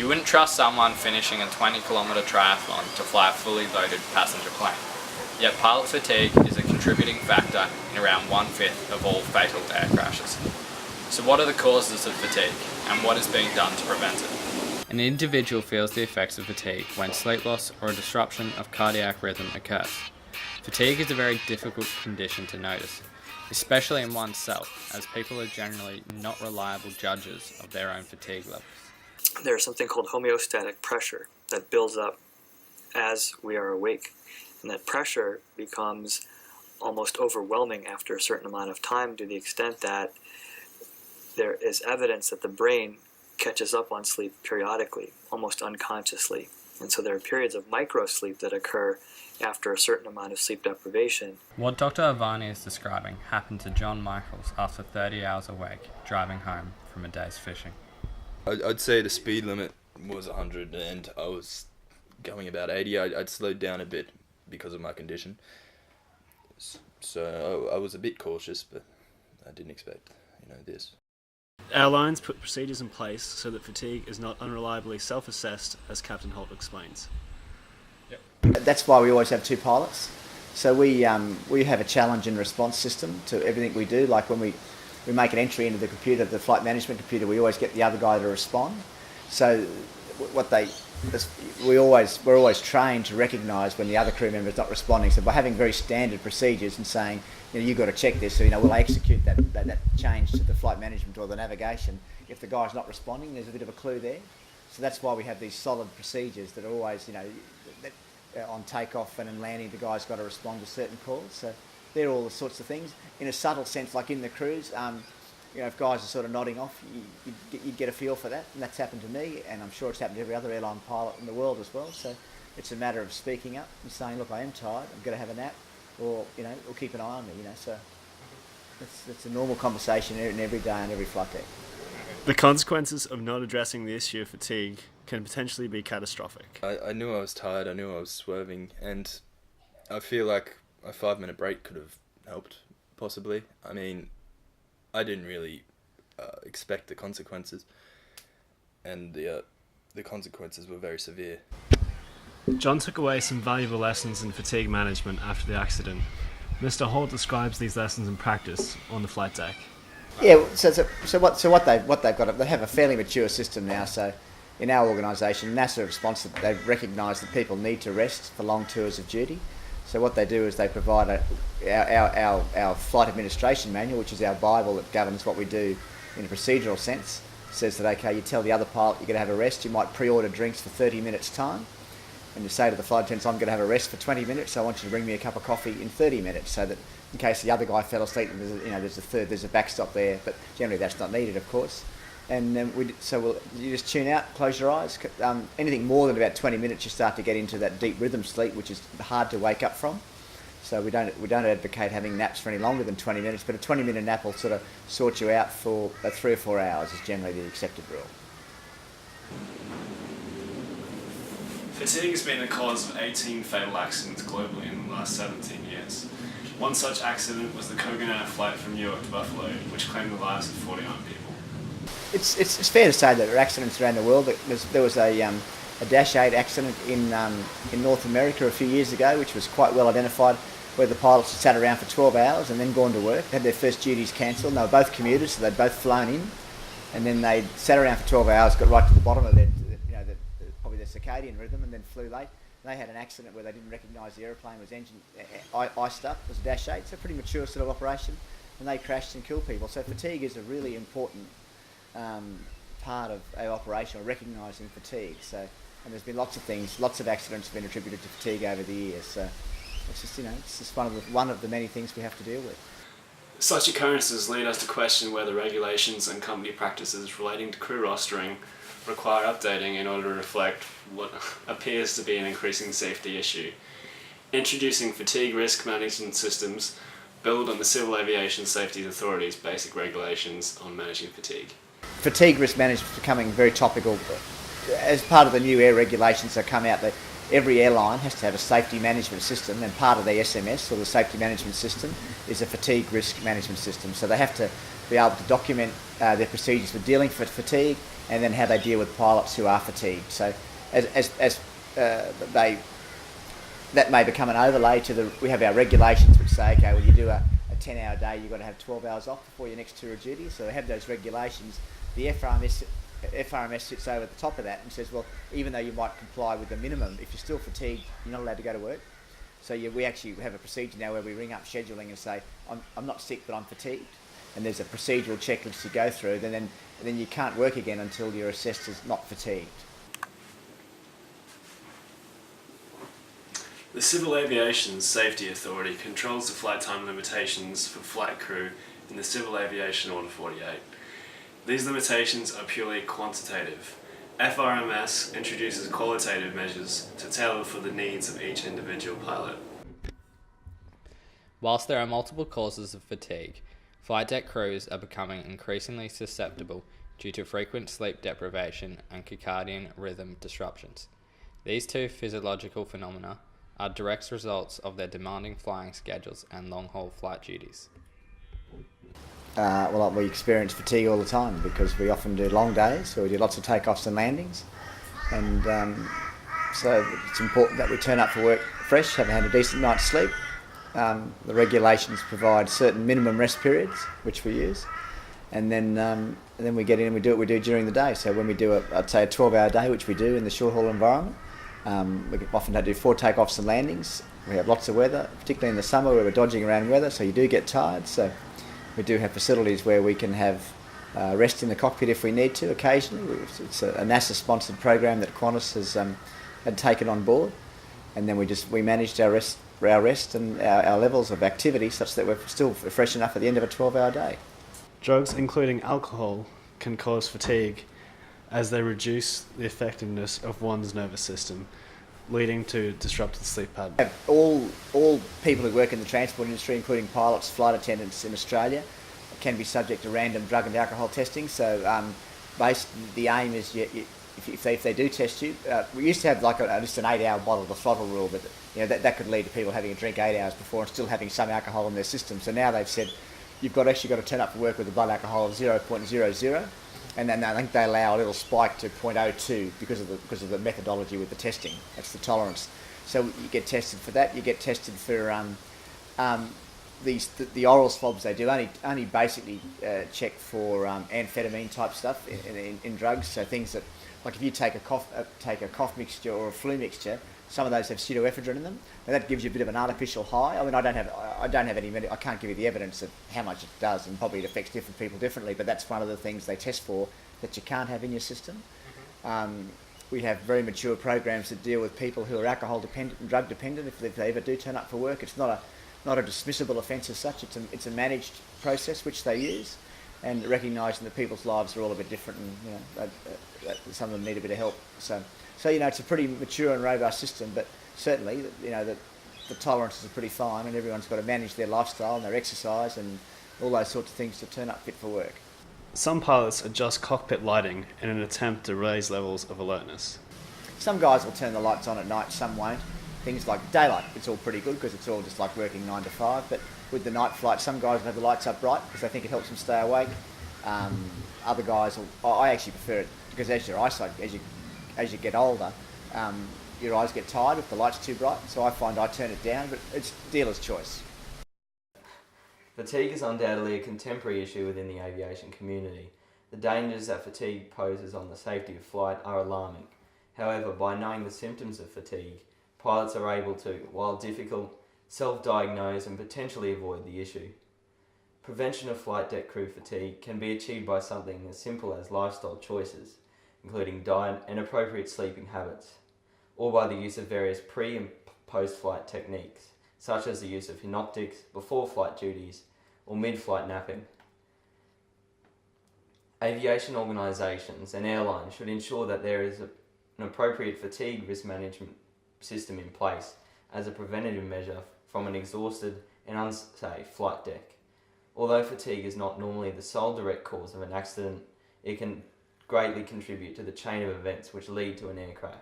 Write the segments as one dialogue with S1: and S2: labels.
S1: You wouldn't trust someone finishing a 20-kilometre triathlon to fly a fully loaded passenger plane. Yet pilot fatigue is a contributing factor in around 1/5 of all fatal air crashes. So what are the causes of fatigue, and what is being done to prevent it? An individual feels the effects of fatigue when sleep loss or a disruption of cardiac rhythm occurs. Fatigue is a very difficult condition to notice, especially in oneself, as people are generally not reliable judges of their own fatigue levels.
S2: There's something called homeostatic pressure that builds up as we are awake, and that pressure becomes almost overwhelming after a certain amount of time, to the extent that there is evidence that the brain catches up on sleep periodically, almost unconsciously. And so there are periods of micro-sleep that occur after a certain amount of sleep deprivation.
S1: What Dr. Avani is describing happened to John Michaels after 30 hours awake, driving home from a day's fishing.
S3: I'd say the speed limit was 100 and I was going about 80. I'd slowed down a bit because of my condition. So I was a bit cautious, but I didn't expect, this.
S4: Airlines put procedures in place so that fatigue is not unreliably self-assessed, as Captain Holt explains.
S5: That's why we always have two pilots. So we have a challenge and response system to everything we do. Like when we make an entry into the computer, the flight management computer, we always get the other guy to respond. So we're always trained to recognise when the other crew member is not responding. So by having very standard procedures and saying, you've got to check this, so will I execute that change to the flight management or the navigation? If the guy's not responding, there's a bit of a clue there. So that's why we have these solid procedures that are always, on takeoff and in landing, the guy's got to respond to certain calls. So they're all the sorts of things. In a subtle sense, like in the cruise, if guys are sort of nodding off, you'd get a feel for that. And that's happened to me, and I'm sure it's happened to every other airline pilot in the world as well. So it's a matter of speaking up and saying, look, I am tired, I'm going to have a nap, or, or keep an eye on me, So it's a normal conversation every day on every flight deck.
S4: The consequences of not addressing the issue of fatigue can potentially be catastrophic.
S3: I knew I was tired, I knew I was swerving, and I feel like a 5-minute break could have helped, possibly. I mean, I didn't really expect the consequences, and the consequences were very severe.
S4: John took away some valuable lessons in fatigue management after the accident. Mr. Holt describes these lessons in practice on the flight deck.
S5: Yeah, so what they've got, they have a fairly mature system now. So in our organisation, NASA response, they've recognised that people need to rest for long tours of duty. So what they do is they provide our flight administration manual, which is our Bible that governs what we do in a procedural sense. Says that, okay, you tell the other pilot you're going to have a rest, you might pre-order drinks for 30 minutes time, and you say to the flight attendants, I'm going to have a rest for 20 minutes, so I want you to bring me a cup of coffee in 30 minutes, so that in case the other guy fell asleep, there's a backstop there, but generally that's not needed, of course. And you just tune out, close your eyes. Anything more than about 20 minutes, you start to get into that deep rhythm sleep, which is hard to wake up from. So we don't advocate having naps for any longer than 20 minutes, but a 20-minute nap will sort of sort you out for 3 or 4 hours is generally the accepted rule.
S4: Fatigue has been the cause of 18 fatal accidents globally in the last 17 years. One such accident was the Kogan Air flight from New York to Buffalo, which claimed the lives of 49 people.
S5: It's fair to say that there are accidents around the world. There was a Dash 8 accident in North America a few years ago, which was quite well identified, where the pilots had sat around for 12 hours and then gone to work. They had their first duties cancelled, and they were both commuters, so they'd both flown in, and then they sat around for 12 hours, got right to the bottom of probably their circadian rhythm, and then flew late. And they had an accident where they didn't recognise the aeroplane was engine iced up. It was a Dash 8, so a pretty mature sort of operation, and they crashed and killed people. So fatigue is a really important part of our operation, or recognising fatigue. So, and there's been lots of accidents have been attributed to fatigue over the years. So it's just one of the many things we have to deal with.
S4: Such occurrences lead us to question whether regulations and company practices relating to crew rostering require updating in order to reflect what appears to be an increasing safety issue. Introducing fatigue risk management systems build on the Civil Aviation Safety Authority's basic regulations on managing fatigue.
S5: Fatigue risk management is becoming very topical. As part of the new air regulations that come out, that every airline has to have a safety management system, and part of the SMS, or the safety management system, is a fatigue risk management system. So they have to be able to document their procedures for dealing with fatigue, and then how they deal with pilots who are fatigued. So that may become an overlay to we have our regulations which say, okay, well, you do a 10-hour day, you've got to have 12 hours off before your next tour of duty. So we have those regulations. The FRMS sits over the top of that and says, well, even though you might comply with the minimum, if you're still fatigued, you're not allowed to go to work. So we actually have a procedure now where we ring up scheduling and say, I'm not sick, but I'm fatigued. And there's a procedural checklist you go through, and then you can't work again until you're assessed as not fatigued.
S4: The Civil Aviation Safety Authority controls the flight time limitations for flight crew in the Civil Aviation Order 48. These limitations are purely quantitative. FRMS introduces qualitative measures to tailor for the needs of each individual pilot.
S1: Whilst there are multiple causes of fatigue, flight deck crews are becoming increasingly susceptible due to frequent sleep deprivation and circadian rhythm disruptions. These two physiological phenomena are direct results of their demanding flying schedules and long-haul flight duties.
S5: Well, we experience fatigue all the time because we often do long days, so we do lots of takeoffs and landings, and so it's important that we turn up for work fresh, having had a decent night's sleep. The regulations provide certain minimum rest periods, which we use, and then we get in and we do what we do during the day. So when we do I'd say a 12-hour day, which we do in the short-haul environment, we often do 4 takeoffs and landings. We have lots of weather, particularly in the summer where we're dodging around weather, so you do get tired. So we do have facilities where we can have rest in the cockpit if we need to occasionally. It's a NASA-sponsored program that Qantas has had taken on board, and then we managed our rest and our levels of activity such that we're still fresh enough at the end of a 12-hour day.
S4: Drugs, including alcohol, can cause fatigue as they reduce the effectiveness of one's nervous system, leading to disrupted sleep patterns.
S5: All people who work in the transport industry, including pilots, flight attendants in Australia, can be subject to random drug and alcohol testing. So the aim is if they do test you, we used to have just an 8-hour bottle of the throttle rule, but that could lead to people having a drink 8 hours before and still having some alcohol in their system. So now they've said you've actually got to turn up for work with a blood alcohol of 0.00. And then I think they allow a little spike to 0.02 because of the methodology with the testing. That's the tolerance. So you get tested for that. You get tested for the oral swabs. They do only basically check for amphetamine type stuff in drugs. So things that, like if you take a cough mixture or a flu mixture, some of those have pseudoephedrine in them. And that gives you a bit of an artificial high. I mean, I don't have any. I can't give you the evidence of how much it does, and probably it affects different people differently. But that's one of the things they test for that you can't have in your system. We have very mature programs that deal with people who are alcohol dependent and drug dependent. If they ever do turn up for work, it's not a dismissible offence as such. It's a managed process which they use, and recognising that people's lives are all a bit different, and some of them need a bit of help. So it's a pretty mature and robust system, but certainly the tolerances are pretty fine, and everyone's got to manage their lifestyle and their exercise and all those sorts of things to turn up fit for work.
S4: Some pilots adjust cockpit lighting in an attempt to raise levels of alertness.
S5: Some guys will turn the lights on at night, some won't. Things like daylight, it's all pretty good because it's all just like working 9 to 5, but with the night flight, some guys will have the lights up bright because they think it helps them stay awake. Other guys I actually prefer it because as your eyesight, as you get older, your eyes get tired if the light's too bright, so I find I turn it down, but it's dealer's choice.
S3: Fatigue is undoubtedly a contemporary issue within the aviation community. The dangers that fatigue poses on the safety of flight are alarming. However, by knowing the symptoms of fatigue, pilots are able to, while difficult, self-diagnose and potentially avoid the issue. Prevention of flight deck crew fatigue can be achieved by something as simple as lifestyle choices, including diet and appropriate sleeping habits, or by the use of various pre- and post-flight techniques, such as the use of synoptics before flight duties or mid-flight napping. Aviation organisations and airlines should ensure that there is an appropriate fatigue risk management system in place as a preventative measure from an exhausted and unsafe flight deck. Although fatigue is not normally the sole direct cause of an accident, it can greatly contribute to the chain of events which lead to an air crash.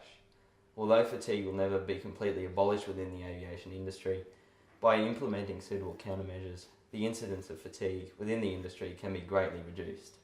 S3: Although fatigue will never be completely abolished within the aviation industry, by implementing suitable countermeasures,
S6: the incidence of fatigue within the industry can be greatly reduced.